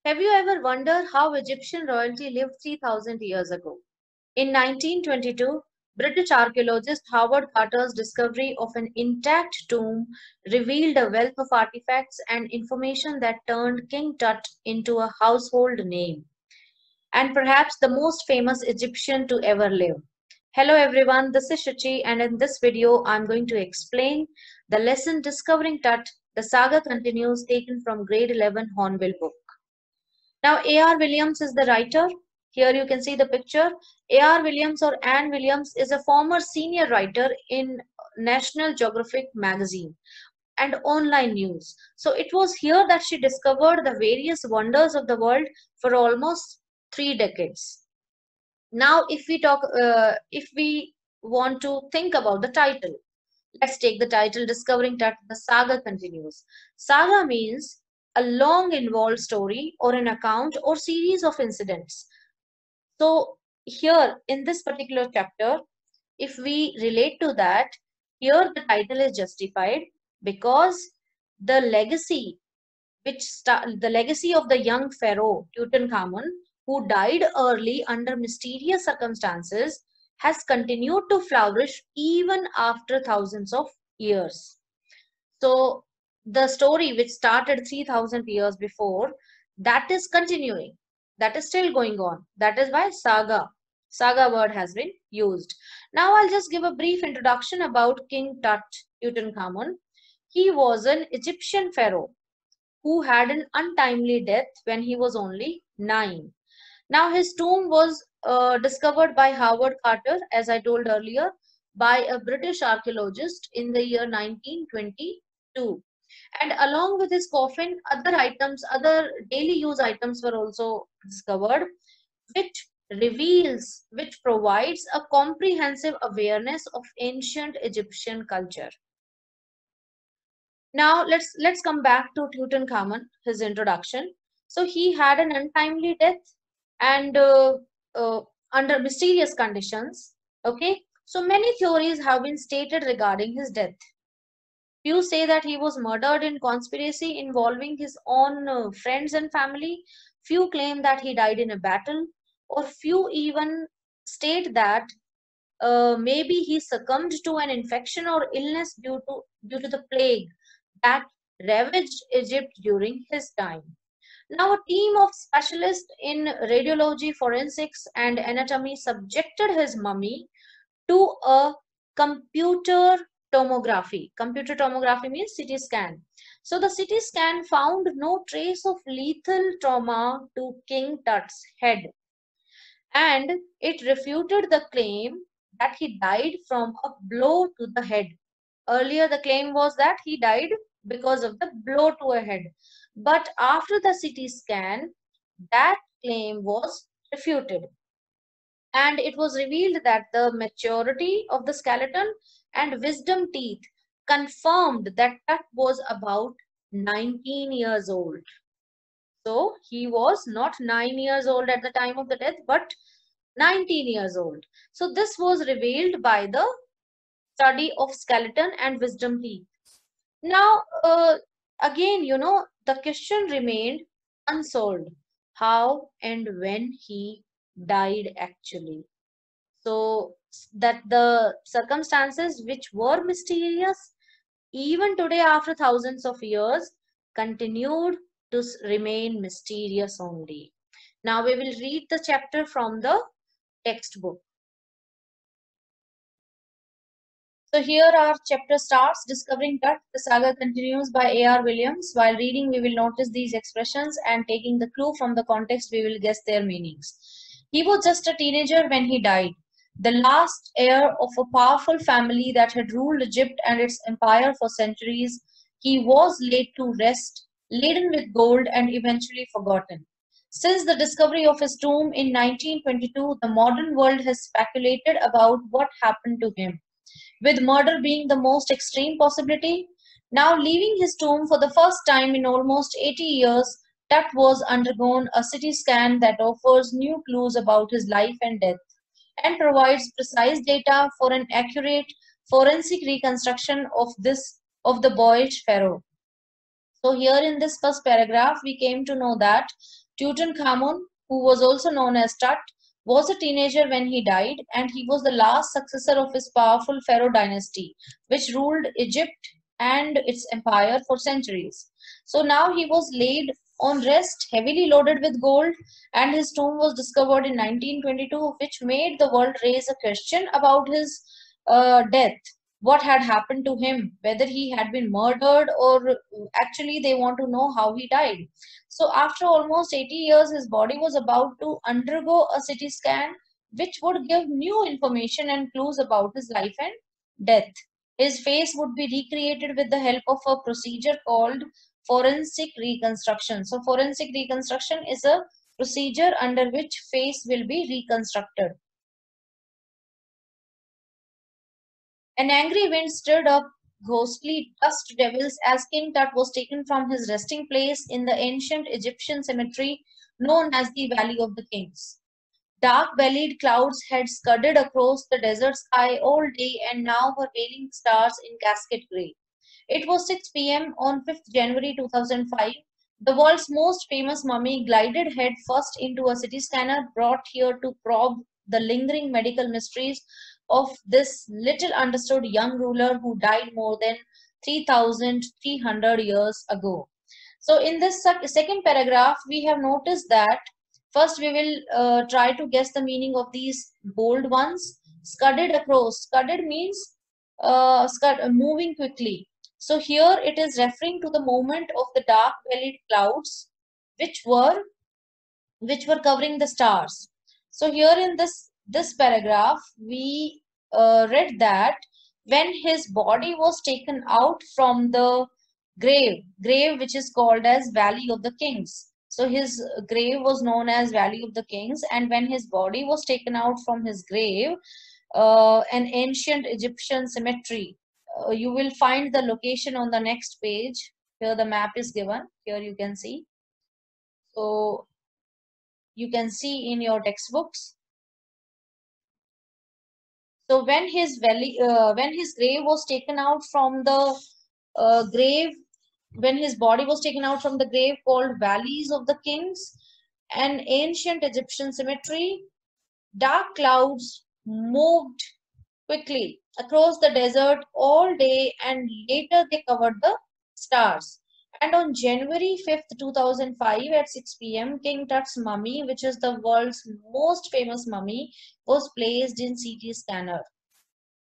Have you ever wondered how Egyptian royalty lived 3000 years ago? In 1922, British archaeologist Howard Carter's discovery of an intact tomb revealed a wealth of artifacts and information that turned King Tut into a household name, and perhaps the most famous Egyptian to ever live. Hello everyone, this is Shachi, and in this video I'm going to explain the lesson Discovering Tut. The saga continues, taken from grade 11 Hornbill book. Now, A.R. Williams is the writer. Here you can see the picture. A.R. Williams or Anne Williams is a former senior writer in National Geographic magazine and online news. So it was here that she discovered the various wonders of the world for almost 3 decades. Now, if we want to think about the title, let's take the title Discovering Tut, the saga continues. Saga means a long involved story or an account or series of incidents. So here in this particular chapter, if we relate to that, here the title is justified because the legacy the legacy of the young pharaoh Tutankhamun, who died early under mysterious circumstances, has continued to flourish even after thousands of years. So the story which started 3000 years before, that is continuing, that is still going on. That is why saga word has been used. Now I'll just give a brief introduction about King Tut, Tutankhamun. He was an Egyptian pharaoh who had an untimely death when he was only 9. Now, his tomb was discovered by Howard Carter, as I told earlier, by a British archaeologist in the year 1922. And along with his coffin, other daily use items were also discovered, which provides a comprehensive awareness of ancient Egyptian culture. Now let's come back to Tutankhamun, his introduction. So he had an untimely death and under mysterious conditions. Okay, so many theories have been stated regarding his death. Few say that he was murdered in conspiracy involving his own friends and family. Few claim that he died in a battle, or few even state that maybe he succumbed to an infection or illness due to the plague that ravaged Egypt during his time. Now, a team of specialists in radiology, forensics, and anatomy subjected his mummy to a computer tomography. Computer tomography means CT scan. So, the CT scan found no trace of lethal trauma to King Tut's head, and it refuted the claim that he died from a blow to the head. Earlier, the claim was that he died because of the blow to a head. But after the CT scan, that claim was refuted. And it was revealed that the maturity of the skeleton and wisdom teeth confirmed that Tut was about 19 years old. So he was not 9 years old at the time of the death, but 19 years old. So this was revealed by the study of skeleton and wisdom teeth. Now, again, the question remained unsolved. How and when he died actually. So that the circumstances which were mysterious, even today after thousands of years, continued to remain mysterious only. Now we will read the chapter from the textbook. So here our chapter starts, Discovering Tut. The saga continues by A.R. Williams. While reading, we will notice these expressions, and taking the clue from the context, we will guess their meanings. He was just a teenager when he died, the last heir of a powerful family that had ruled Egypt and its empire for centuries. He was laid to rest, laden with gold, and eventually forgotten. Since the discovery of his tomb in 1922, the modern world has speculated about what happened to him, with murder being the most extreme possibility. Now, leaving his tomb for the first time in almost 80 years, Tut was undergone a CT scan that offers new clues about his life and death, and provides precise data for an accurate forensic reconstruction of the boyish pharaoh. So here in this first paragraph, we came to know that Tutankhamun, who was also known as Tut, was a teenager when he died, and he was the last successor of his powerful pharaoh dynasty, which ruled Egypt and its empire for centuries. So now he was laid on rest, heavily loaded with gold, and his tomb was discovered in 1922, which made the world raise a question about his death. What had happened to him, whether he had been murdered, or actually they want to know how he died. So after almost 80 years, his body was about to undergo a CT scan, which would give new information and clues about his life and death. His face would be recreated with the help of a procedure called forensic reconstruction. So forensic reconstruction is a procedure under which face will be reconstructed. An angry wind stirred up ghostly dust devils as King Tut was taken from his resting place in the ancient Egyptian cemetery known as the Valley of the Kings. Dark-bellied clouds had scudded across the desert sky all day and now were veiling stars in cascade grey. It was 6 p.m. on 5th January 2005. The world's most famous mummy glided head first into a CT scanner brought here to probe the lingering medical mysteries of this little understood young ruler who died more than 3,300 years ago. So in this second paragraph, we have noticed that first we will try to guess the meaning of these bold ones. Scudded across. Scudded means moving quickly. So here it is referring to the movement of the dark-bellied clouds, which were covering the stars. So here in this paragraph, we read that when his body was taken out from the grave which is called as Valley of the Kings. So his grave was known as Valley of the Kings, and when his body was taken out from his grave, an ancient Egyptian cemetery. You will find the location on the next page. Here the map is given. Here you can see. So you can see in your textbooks. So when his grave was taken out from the grave, when his body was taken out from the grave called Valleys of the Kings, an ancient Egyptian cemetery, dark clouds moved quickly across the desert all day and later they covered the stars. And on January 5th, 2005 at 6 p.m., King Tut's mummy, which is the world's most famous mummy, was placed in CT scanner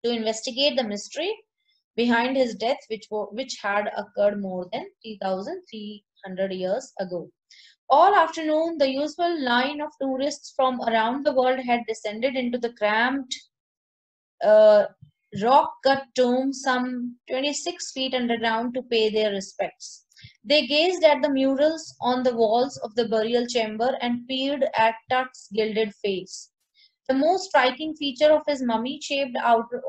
to investigate the mystery behind his death, which had occurred more than 3,300 years ago. All afternoon, the usual line of tourists from around the world had descended into the cramped uh, rock-cut tomb some 26 feet underground to pay their respects. They gazed at the murals on the walls of the burial chamber and peered at Tut's gilded face. The most striking feature of his mummy-shaped outer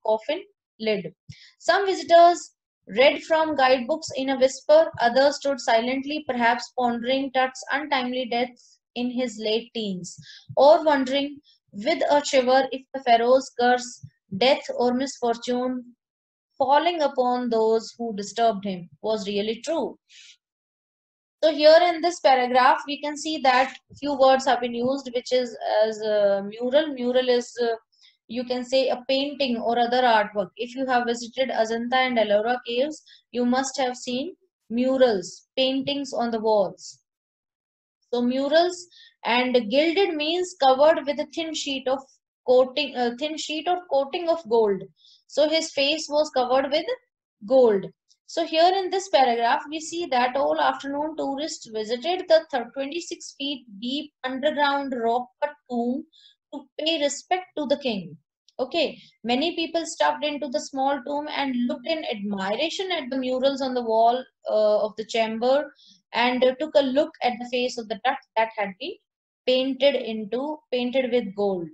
coffin lid. Some visitors read from guidebooks in a whisper, others stood silently, perhaps pondering Tut's untimely death in his late teens, or wondering with a shiver if the pharaoh's curse, death, or misfortune falling upon those who disturbed him was really true. So here in this paragraph, we can see that few words have been used, which is as mural. Mural is, you can say, a painting or other artwork. If you have visited Ajanta and Ellora caves, you must have seen murals, paintings on the walls. So murals, and gilded means covered with a thin sheet of coating of gold. So his face was covered with gold. So here in this paragraph, we see that all afternoon tourists visited the 26 feet deep underground rock cut tomb to pay respect to the king. Okay, many people stepped into the small tomb and looked in admiration at the murals on the wall of the chamber, and took a look at the face of the duck that had been painted with gold.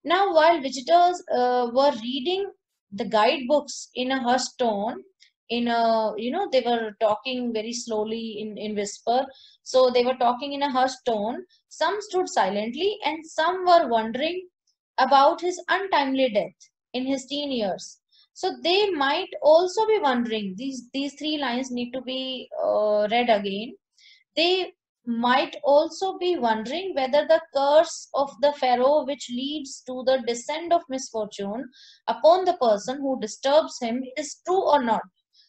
Now, while visitors were reading the guidebooks in a hushed tone, they were talking very slowly in whisper. So they were talking in a hushed tone. Some stood silently, and some were wondering about his untimely death in his teen years. So they might also be wondering. These three lines need to be read again. They might also be wondering whether the curse of the pharaoh, which leads to the descent of misfortune upon the person who disturbs him, is true or not.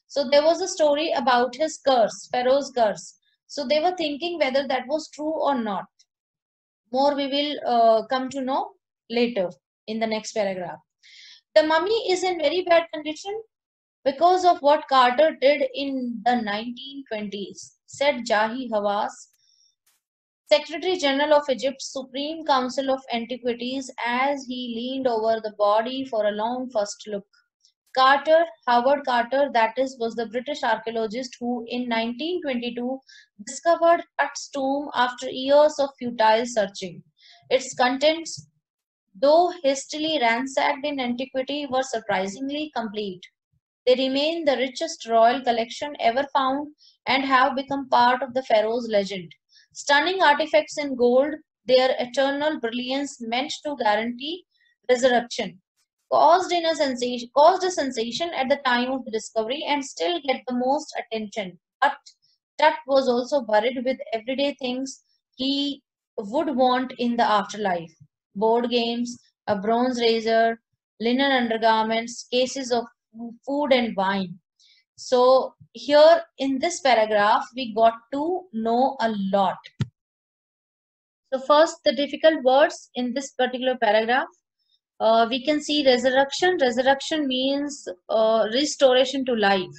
So there was a story about his curse, pharaoh's curse. So they were thinking whether that was true or not. More we will come to know later in the next paragraph. The mummy is in very bad condition because of what Carter did in the 1920s, said Jahi Hawass, Secretary General of Egypt's Supreme Council of Antiquities, as he leaned over the body for a long first look. Carter, Howard Carter, that is, was the British archaeologist who in 1922 discovered Tut's tomb after years of futile searching. Its contents, though hastily ransacked in antiquity, were surprisingly complete. They remain the richest royal collection ever found and have become part of the pharaoh's legend. Stunning artifacts in gold, their eternal brilliance meant to guarantee resurrection, caused a sensation at the time of the discovery and still get the most attention. But Tut was also buried with everyday things he would want in the afterlife: board games, a bronze razor, linen undergarments, cases of food and wine. So here in this paragraph, we got to know a lot. So first, the difficult words in this particular paragraph. We can see resurrection. Resurrection means restoration to life.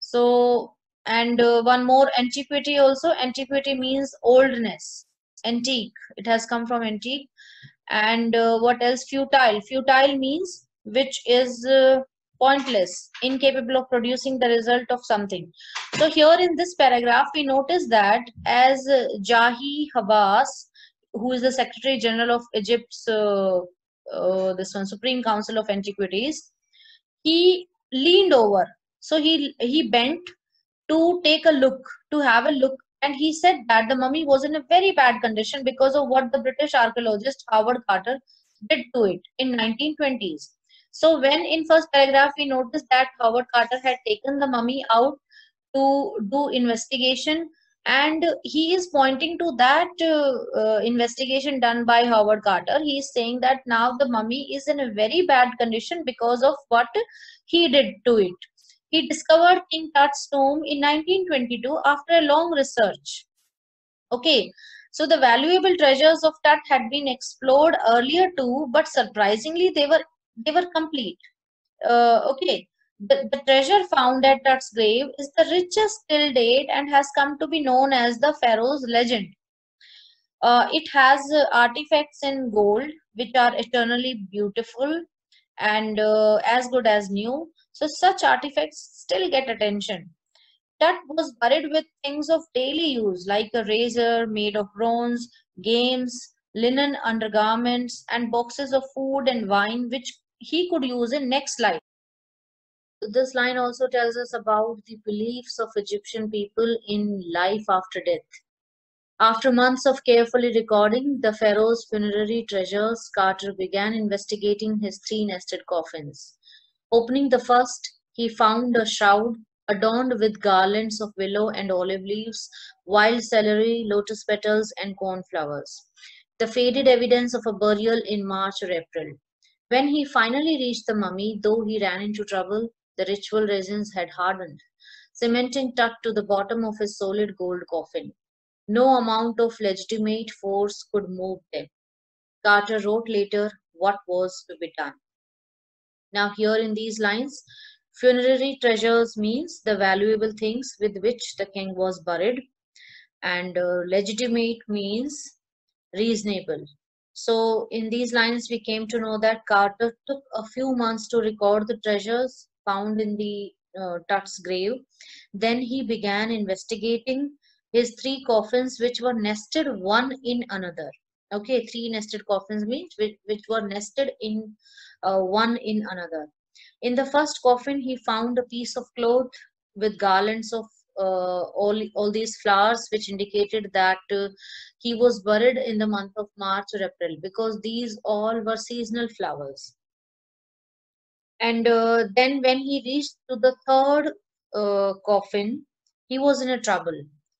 So, and one more, antiquity also. Antiquity means oldness, antique. It has come from antique. And what else? Futile. Futile means which is pointless, incapable of producing the result of something. So here in this paragraph, we notice that as Jahi Hawass, who is the Secretary General of Egypt's this one Supreme Council of Antiquities, he leaned over. So he bent to take a look, to have a look, and he said that the mummy was in a very bad condition because of what the British archaeologist Howard Carter did to it in 1920s. So when in first paragraph we noticed that Howard Carter had taken the mummy out to do investigation, and he is pointing to that investigation done by Howard Carter. He is saying that now the mummy is in a very bad condition because of what he did to it. He discovered King Tut's tomb in 1922 after a long research. Okay, so the valuable treasures of Tut had been explored earlier too, but surprisingly they were complete. Okay, the treasure found at Tut's grave is the richest till date and has come to be known as the Pharaoh's legend. It has artifacts in gold which are eternally beautiful and as good as new. So such artifacts still get attention. Tut was buried with things of daily use like a razor made of bronze, games, linen undergarments, and boxes of food and wine which he could use in next life. This line also tells us about the beliefs of Egyptian people in life after death. After months of carefully recording the pharaoh's funerary treasures, Carter began investigating his three nested coffins. Opening the first, he found a shroud adorned with garlands of willow and olive leaves, wild celery, lotus petals, and cornflowers, the faded evidence of a burial in March or April. When he finally reached the mummy, though he ran into trouble, the ritual resins had hardened, cementing Tut to the bottom of his solid gold coffin. No amount of legitimate force could move them. Carter wrote later what was to be done. Now, here in these lines, funerary treasures means the valuable things with which the king was buried, and legitimate means reasonable. So, in these lines, we came to know that Carter took a few months to record the treasures found in the Tut's grave. Then he began investigating his three coffins, which were nested one in another. Okay, three nested coffins means which were nested in one in another. In the first coffin, he found a piece of cloth with garlands of all these flowers, which indicated that he was buried in the month of March or April because these all were seasonal flowers. And then when he reached to the third coffin, he was in a trouble.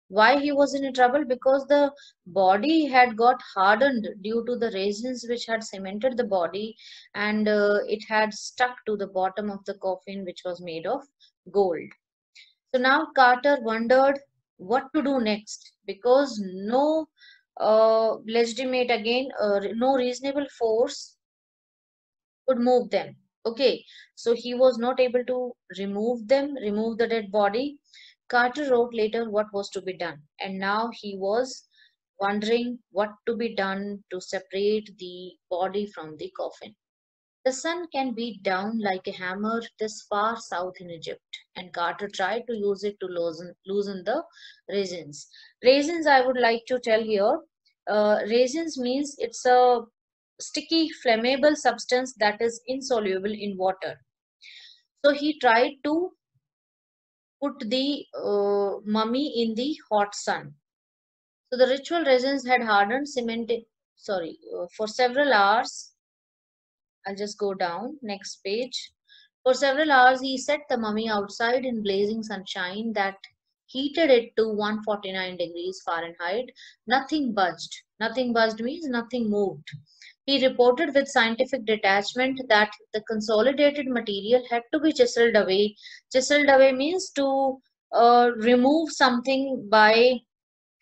Why he was in trouble? Because the body had got hardened due to the resins which had cemented the body, and it had stuck to the bottom of the coffin, which was made of gold. So now Carter wondered what to do next, because no legitimate, again, no reasonable force could move them. Okay, so he was not able to remove the dead body. Carter wrote later what was to be done, and now he was wondering what to be done to separate the body from the coffin. The sun can beat down like a hammer this far south in Egypt, and Carter tried to use it to loosen the resins. Resins, I would like to tell here, resins means it's a sticky, flammable substance that is insoluble in water. So he tried to put the mummy in the hot sun. So the ritual resins had hardened, cemented, for several hours. I'll just go down, next page. For several hours, he set the mummy outside in blazing sunshine that heated it to 149 degrees Fahrenheit. Nothing budged. Nothing budged means nothing moved. He reported with scientific detachment that the consolidated material had to be chiseled away. Chiseled away means to remove something by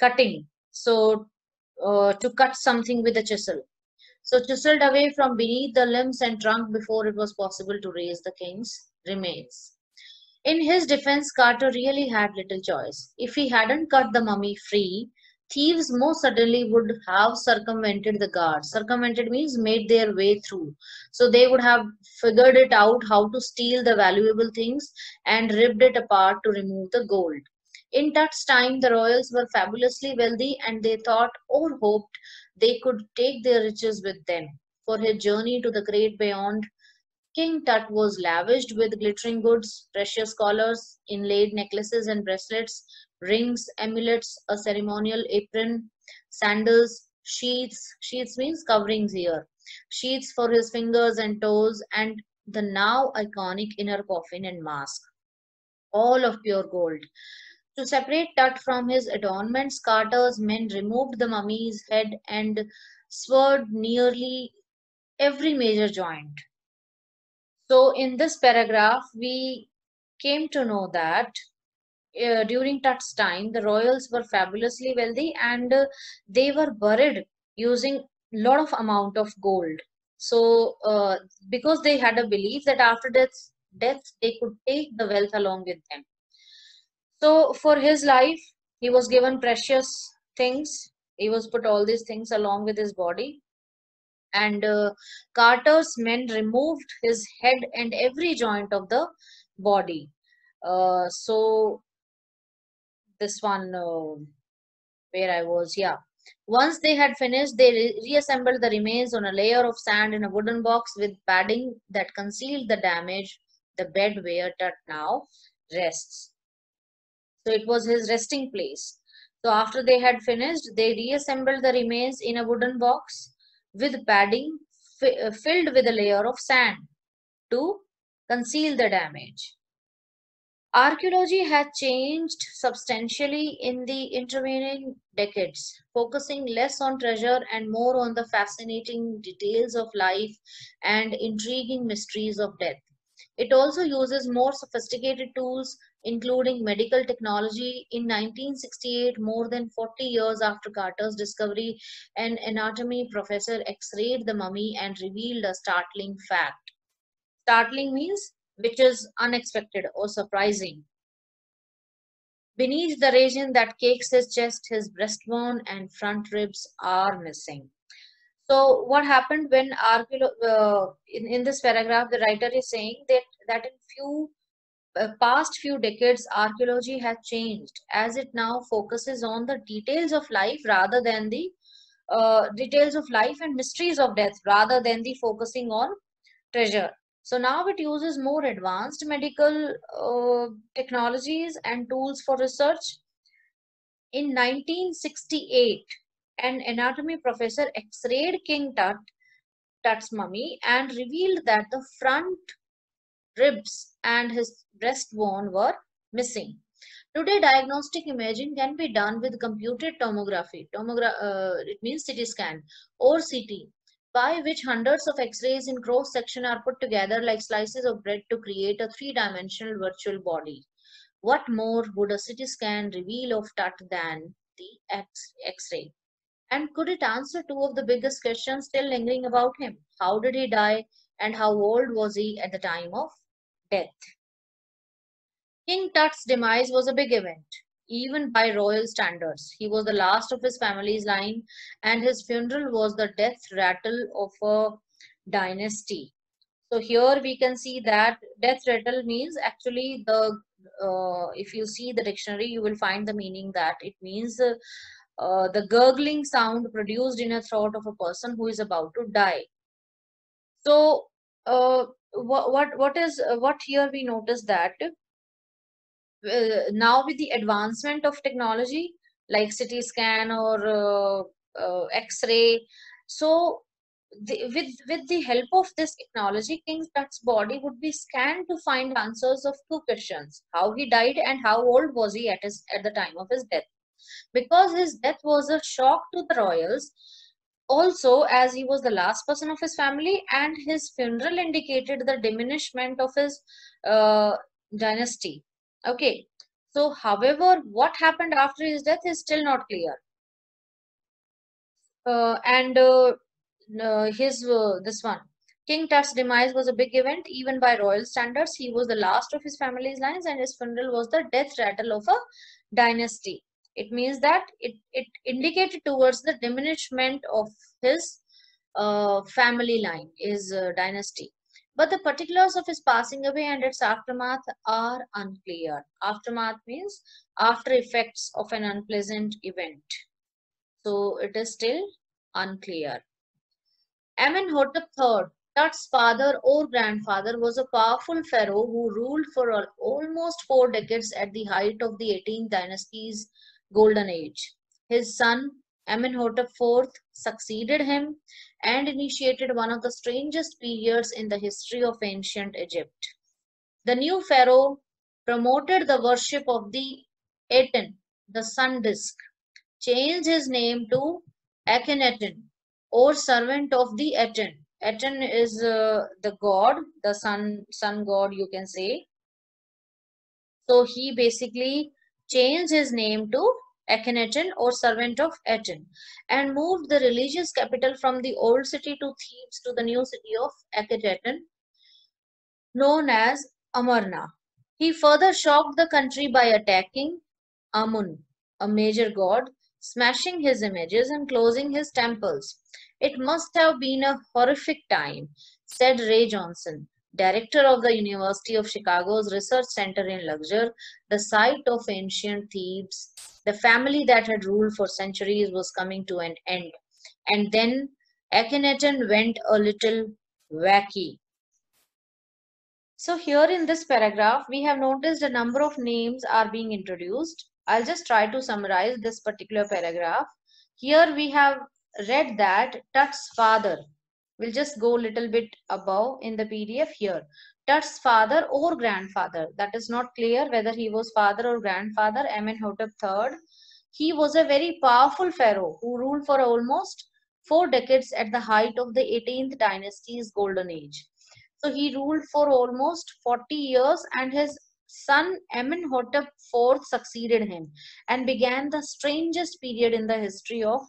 cutting. So, to cut something with a chisel. So chiseled away from beneath the limbs and trunk before it was possible to raise the king's remains. In his defense, Carter really had little choice. If he hadn't cut the mummy free, thieves most certainly would have circumvented the guards. Circumvented means made their way through. So they would have figured it out how to steal the valuable things and ripped it apart to remove the gold. In Tut's time, the royals were fabulously wealthy, and they thought or hoped they could take their riches with them. For his journey to the great beyond, King Tut was lavished with glittering goods, precious collars, inlaid necklaces and bracelets, rings, amulets, a ceremonial apron, sandals, sheaths. Sheaths means coverings here. Sheaths for his fingers and toes, and the now iconic inner coffin and mask, all of pure gold. To separate Tut from his adornments, Carter's men removed the mummy's head and severed nearly every major joint. So, in this paragraph, we came to know that during Tut's time, the royals were fabulously wealthy, and they were buried using lot of amount of gold. So, because they had a belief that after death they could take the wealth along with them. So, for his life, he was given precious things. He was put all these things along with his body, and Carter's men removed his head and every joint of the body. So this one, where I was, yeah. Once they had finished, they reassembled the remains on a layer of sand in a wooden box with padding that concealed the damage, the bed where Tut now rests. So it was his resting place. So after they had finished, they reassembled the remains in a wooden box with padding filled with a layer of sand to conceal the damage. Archaeology had changed substantially in the intervening decades, focusing less on treasure and more on the fascinating details of life and intriguing mysteries of death. It also uses more sophisticated tools, including medical technology. In 1968, more than 40 years after Carter's discovery, an anatomy professor x-rayed the mummy and revealed a startling fact. Startling means which is unexpected or surprising. Beneath the region that cakes his chest, his breastbone and front ribs are missing. So, what happened when in this paragraph, the writer is saying that in past few decades, archaeology has changed as it now focuses on the details of life rather than the details of life and mysteries of death rather than the focusing on treasure. So now it uses more advanced medical technologies and tools for research. In 1968, an anatomy professor x-rayed Tut's mummy and revealed that the front ribs and his breastbone were missing. Today, diagnostic imaging can be done with computed tomography. It means CT scan or CT, by which hundreds of X-rays in cross section are put together like slices of bread to create a three-dimensional virtual body. What more would a CT scan reveal of TUT than the X-ray? And could it answer two of the biggest questions still lingering about him? How did he die, and how old was he at the time of death? King Tut's demise was a big event, even by royal standards. He was the last of his family's line, and his funeral was the death rattle of a dynasty. So here we can see that death rattle means actually if you see the dictionary, you will find the meaning that it means the gurgling sound produced in a throat of a person who is about to die. So what here we notice that now with the advancement of technology like CT scan or X-ray, so with the help of this technology, King Tut's body would be scanned to find answers of two questions: how he died and how old was he at the time of his death. Because his death was a shock to the royals, also as he was the last person of his family, and his funeral indicated the diminishment of his uh, dynasty. Okay, so however, what happened after his death is still not clear. And his this one, King Tut's demise was a big event, even by royal standards. He was the last of his family's lines, and his funeral was the death rattle of a dynasty. It means that it indicated towards the diminishment of his family line, his dynasty. But the particulars of his passing away and its aftermath are unclear. Aftermath means after effects of an unpleasant event. So it is still unclear. Amenhotep III, Tut's father or grandfather, was a powerful pharaoh who ruled for almost 4 decades at the height of the 18th dynasty's golden age. His son, Amenhotep IV, succeeded him and initiated one of the strangest periods in the history of ancient Egypt. The new pharaoh promoted the worship of the Aten, the sun disk, changed his name to Akhenaten, or servant of the Aten. Aten is the god, the sun god, you can say. So he basically changed his name to Akhenaten, or servant of Aten, and moved the religious capital from the old city to Thebes to the new city of Akhenaten, known as Amarna. He further shocked the country by attacking Amun, a major god, smashing his images and closing his temples. It must have been a horrific time, said Ray Johnson, director of the University of Chicago's Research Center in Luxor, the site of ancient Thebes. The family that had ruled for centuries was coming to an end. And then Akhenaten went a little wacky. So here in this paragraph, we have noticed a number of names are being introduced. I'll just try to summarize this particular paragraph. Here we have read that Tut's father, we'll just go a little bit above in the PDF here. Tut's father or grandfather, that is not clear whether he was father or grandfather, Amenhotep III. He was a very powerful pharaoh who ruled for almost 4 decades at the height of the 18th dynasty's golden age. So he ruled for almost 40 years, and his son Amenhotep IV succeeded him and began the strangest period in the history of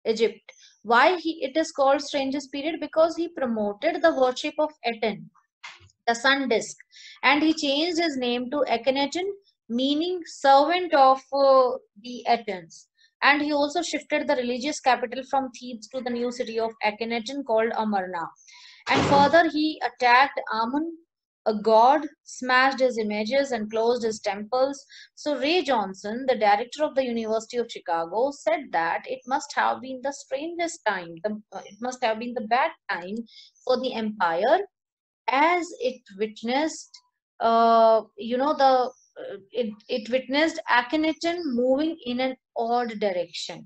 Egypt. Why it is called strangest period? Because he promoted the worship of Aten, the sun disk, and he changed his name to Akhenaten, meaning servant of the Athens. And he also shifted the religious capital from Thebes to the new city of Akhenaten called Amarna. And further, he attacked Amun, a god, smashed his images and closed his temples. So Ray Johnson, the director of the University of Chicago, said that it must have been the strangest time, it must have been the bad time for the empire, as it witnessed, it witnessed Akhenaten moving in an odd direction.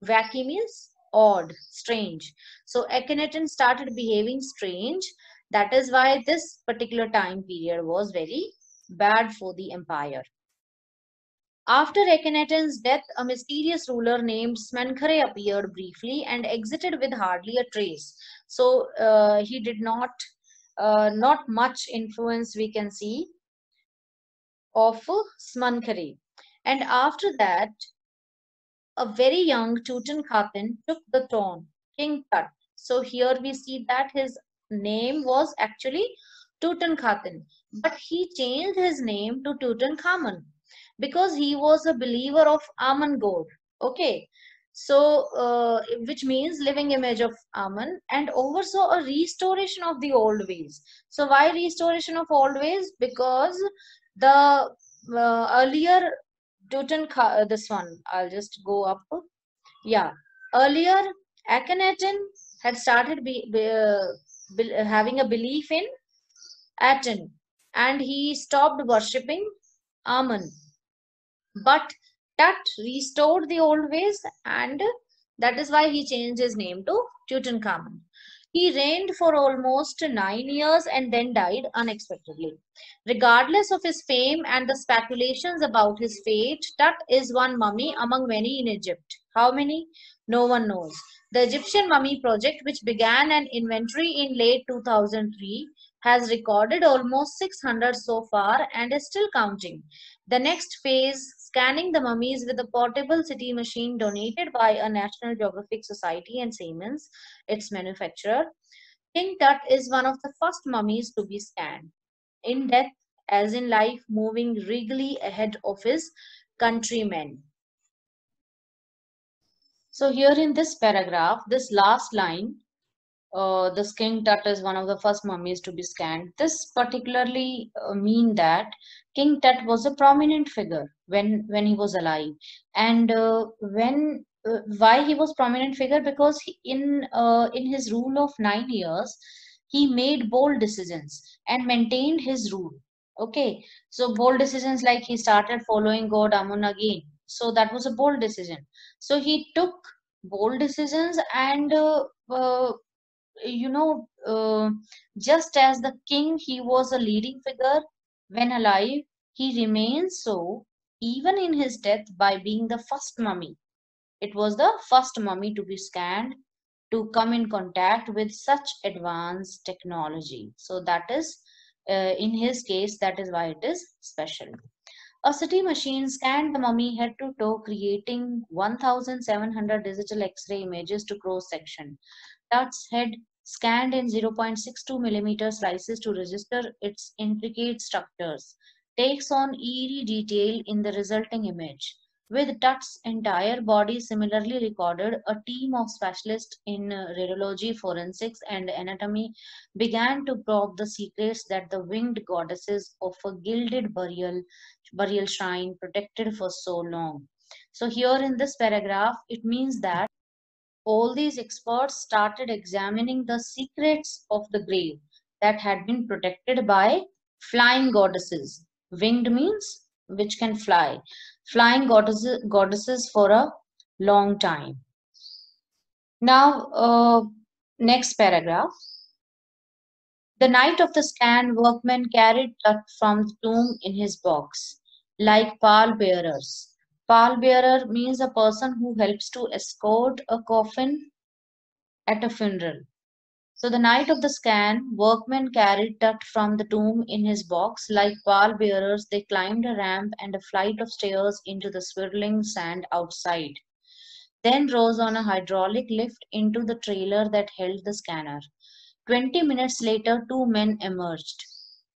Wacky means odd, strange. So Akhenaten started behaving strange. That is why this particular time period was very bad for the empire. After Akhenaten's death, a mysterious ruler named Smenkhare appeared briefly and exited with hardly a trace. So he did not much influence we can see of Smenkhare. And after that, a very young Tutankhaten took the throne, King Tut. So here we see that his name was actually Tutankhaten, but he changed his name to Tutankhamun because he was a believer of Amun God. Okay, so which means living image of Amun, and oversaw a restoration of the old ways. So why restoration of old ways? Because the earlier this one, I'll just go up. Yeah, earlier Akhenaten had started having a belief in Aten, and he stopped worshipping Amun. But Tut restored the old ways, and that is why he changed his name to Tutankhamun. He reigned for almost 9 years and then died unexpectedly. Regardless of his fame and the speculations about his fate, Tut is one mummy among many in Egypt. How many? No one knows. The Egyptian Mummy Project, which began an inventory in late 2003, has recorded almost 600 so far and is still counting. The next phase, scanning the mummies with a portable CT machine donated by a National Geographic Society and Siemens, its manufacturer. King Tut is one of the first mummies to be scanned. In death, as in life, moving regally ahead of his countrymen. So here in this paragraph, this last line, this King Tut is one of the first mummies to be scanned. This particularly mean that King Tut was a prominent figure when he was alive, and when why he was prominent figure, because in his rule of 9 years he made bold decisions and maintained his rule. Okay, so bold decisions like he started following God Amun again. So that was a bold decision. So he took bold decisions and you know, just as the king, he was a leading figure when alive, he remains so even in his death by being the first mummy. It was the first mummy to be scanned to come in contact with such advanced technology. So that is, in his case, that is why it is special. A CT machine scanned the mummy head to toe, creating 1,700 digital X-ray images to cross-section. Tut's head scanned in 0.62 millimeter slices to register its intricate structures, takes on eerie detail in the resulting image. With Tut's entire body similarly recorded, a team of specialists in radiology, forensics, and anatomy began to probe the secrets that the winged goddesses of a gilded burial shrine protected for so long. So here in this paragraph, it means that all these experts started examining the secrets of the grave that had been protected by flying goddesses. Winged means which can fly. Flying goddesses for a long time. Now, next paragraph. The night of the scan, workmen carried Tut from the tomb in his box, like pallbearers. Pallbearer means a person who helps to escort a coffin at a funeral. So the night of the scan, workmen carried Tut from the tomb in his box. Like pallbearers, they climbed a ramp and a flight of stairs into the swirling sand outside, then rose on a hydraulic lift into the trailer that held the scanner. 20 minutes later, two men emerged,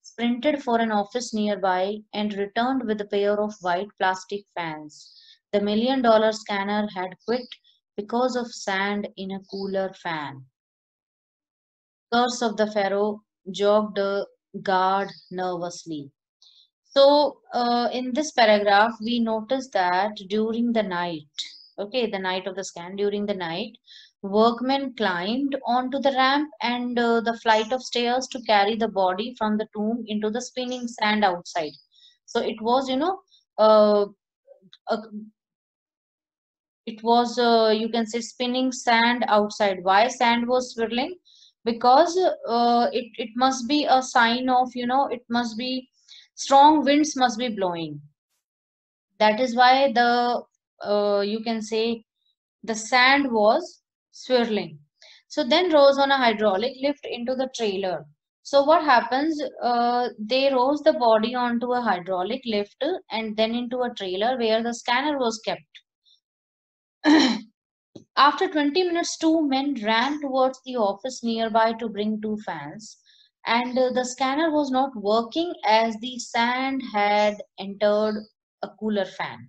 sprinted for an office nearby, and returned with a pair of white plastic fans. The $1 million scanner had quit because of sand in a cooler fan. Curse of the Pharaoh, joked the guard nervously. So, in this paragraph, we notice that during the night, okay, the night of the scan, during the night, workmen climbed onto the ramp and the flight of stairs to carry the body from the tomb into the spinning sand outside. So it was, uh, a, it was, you can say, spinning sand outside. Why sand was swirling? Because it must be a sign of, it must be strong winds must be blowing. That is why the you can say the sand was swirling. So then rose on a hydraulic lift into the trailer. So what happens? They rose the body onto a hydraulic lift and then into a trailer where the scanner was kept. After 20 minutes, two men ran towards the office nearby to bring two fans, and the scanner was not working as the sand had entered a cooler fan.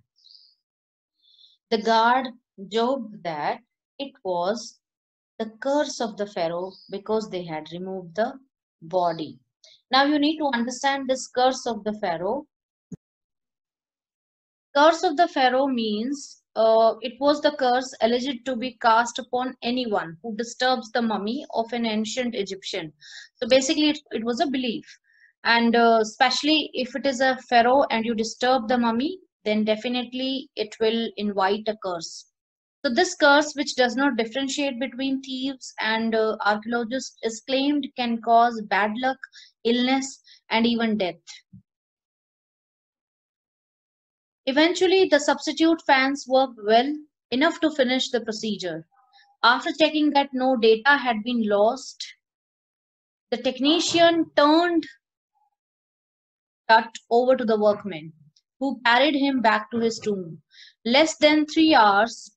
The guard joked that it was the curse of the pharaoh because they had removed the body. Now you need to understand this curse of the pharaoh. Curse of the pharaoh means it was the curse alleged to be cast upon anyone who disturbs the mummy of an ancient Egyptian. So basically, it was a belief. And especially if it is a pharaoh and you disturb the mummy, then definitely it will invite a curse. So this curse, which does not differentiate between thieves and archaeologists, is claimed can cause bad luck, illness, and even death. Eventually, the substitute fans worked well enough to finish the procedure. After checking that no data had been lost, the technician turned Tut over to the workmen, who carried him back to his tomb. Less than 3 hours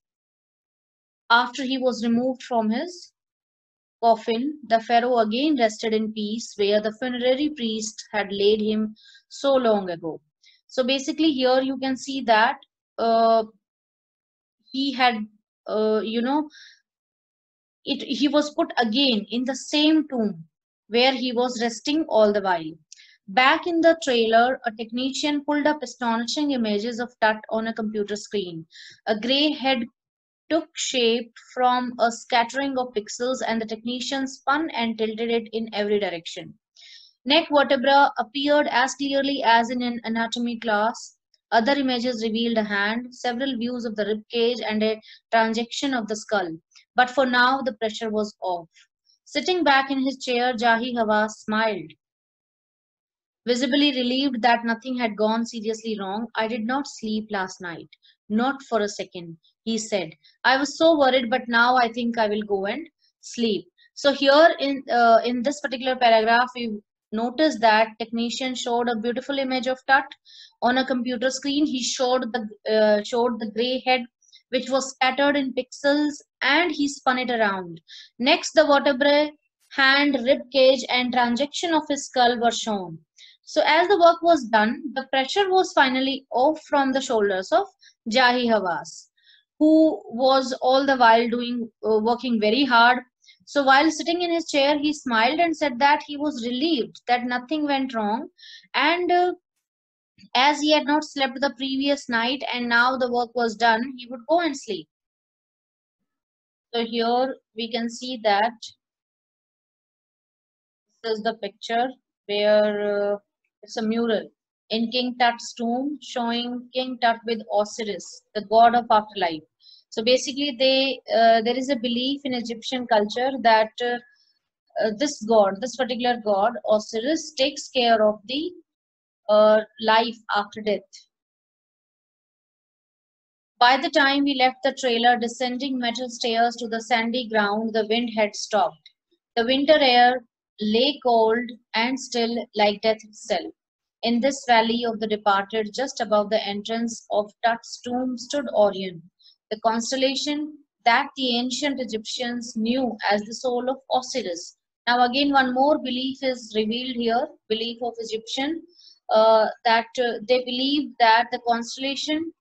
after he was removed from his coffin, the pharaoh again rested in peace where the funerary priest had laid him so long ago. So basically, here you can see that he had, you know, he was put again in the same tomb where he was resting all the while. Back in the trailer, a technician pulled up astonishing images of Tut on a computer screen. A grey head took shape from a scattering of pixels, and the technician spun and tilted it in every direction. Neck vertebra appeared as clearly as in an anatomy class. Other images revealed a hand, several views of the rib cage, and a transection of the skull. But for now, the pressure was off. Sitting back in his chair, Jahi Hawass smiled, visibly relieved that nothing had gone seriously wrong. I did not sleep last night. Not for a second, he said. I was so worried, but now I think I will go and sleep. So here in this particular paragraph, we notice that technician showed a beautiful image of Tut on a computer screen. He showed the gray head, which was scattered in pixels, and he spun it around. Next, the vertebrae, hand, rib cage, and transection of his skull were shown. So as the work was done, the pressure was finally off from the shoulders of Jahi Hawass, who was all the while working very hard. So while sitting in his chair, he smiled and said that he was relieved that nothing went wrong, and as he had not slept the previous night and now the work was done, he would go and sleep. So here we can see that this is the picture where it's a mural in King Tut's tomb showing King Tut with Osiris, the god of afterlife. So basically, there is a belief in Egyptian culture that this god, this particular god, Osiris, takes care of the life after death. By the time we left the trailer, descending metal stairs to the sandy ground, the wind had stopped. The winter air lay cold and still like death itself. In this valley of the departed, just above the entrance of Tut's tomb, stood Orion, the constellation that the ancient Egyptians knew as the soul of Osiris. Now, again, one more belief is revealed here, belief of Egyptian, that they believe that the constellation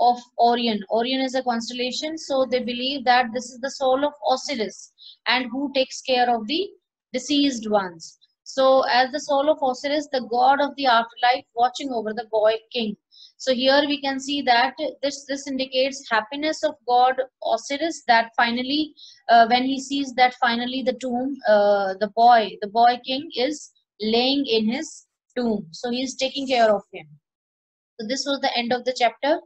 of Orion. Orion is a constellation, so they believe that this is the soul of Osiris and who takes care of the deceased ones. So, as the soul of Osiris, the god of the afterlife, watching over the boy king. So here we can see that this indicates happiness of god Osiris. That finally, when he sees that finally the tomb, the boy king is laying in his tomb. So he is taking care of him. So this was the end of the chapter.